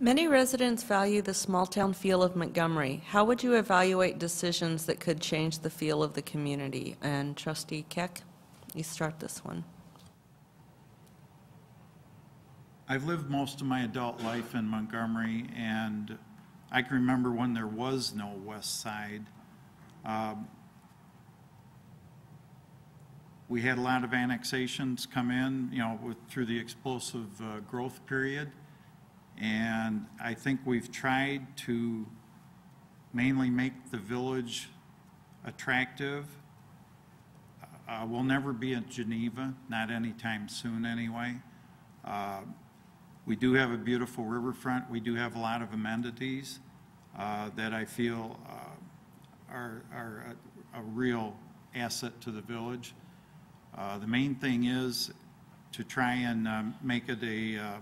Many residents value the small-town feel of Montgomery. How would you evaluate decisions that could change the feel of the community? And Trustee Keck, you start this one. I've lived most of my adult life in Montgomery, and I can remember when there was no West Side. We had a lot of annexations come in, through the explosive growth period. And I think we've tried to mainly make the village attractive. We'll never be at Geneva, not anytime soon anyway. We do have a beautiful riverfront. We do have a lot of amenities that I feel are a real asset to the village. The main thing is to try and make it a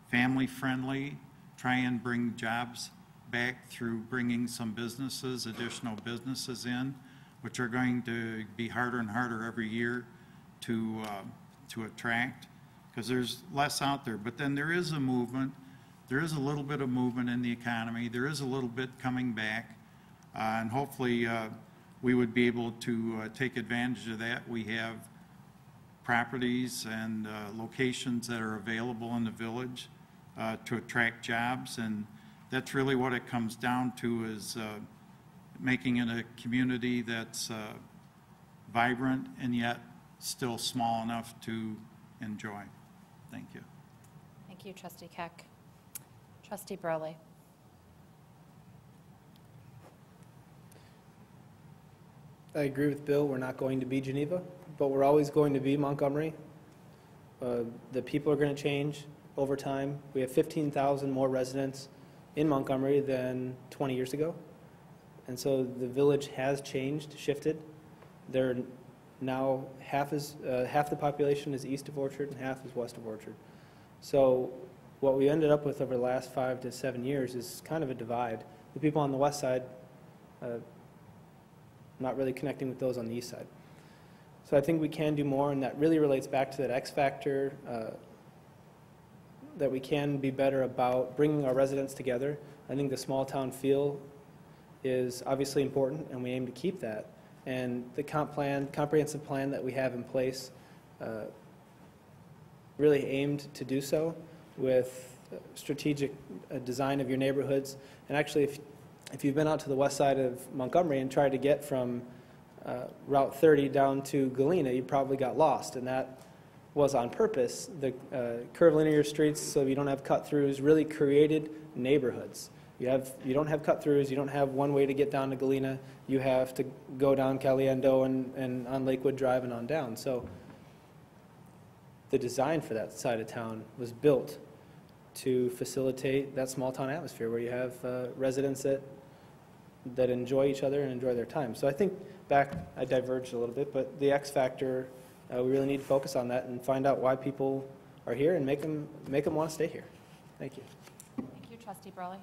family-friendly, try and bring jobs back through bringing some businesses, additional businesses in, which are going to be harder and harder every year to attract, because there's less out there. But then there is a movement. There is a little bit of movement in the economy. There is a little bit coming back, and hopefully we would be able to take advantage of that. We have properties and locations that are available in the village to attract jobs, and that's really what it comes down to, is making it a community that's vibrant and yet still small enough to enjoy. Thank you. Thank you, Trustee Keck. Trustee Burley. I agree with Bill. We're not going to be Geneva, but we're always going to be Montgomery. The people are going to change over time. We have 15,000 more residents in Montgomery than 20 years ago. And so the village has changed, shifted. They're now half the population is east of Orchard and half is west of Orchard. So what we ended up with over the last 5 to 7 years is kind of a divide. The people on the west side not really connecting with those on the east side. So I think we can do more, and that really relates back to that X factor, that we can be better about bringing our residents together. I think the small town feel is obviously important, and we aim to keep that. And the comprehensive plan that we have in place really aimed to do so with strategic design of your neighborhoods. And actually, if you've been out to the west side of Montgomery and tried to get from Route 30 down to Galena, you probably got lost, and that was on purpose. The curvilinear streets, so you don't have cut-throughs, really created neighborhoods. You don't have cut-throughs, you don't have one way to get down to Galena, you have to go down Caliendo and on Lakewood Drive and on down. So the design for that side of town was built to facilitate that small town atmosphere where you have residents that enjoy each other and enjoy their time. So I think I diverged a little bit, but the X factor, we really need to focus on that and find out why people are here and make them want to stay here. Thank you. Thank you, Trustee Burley.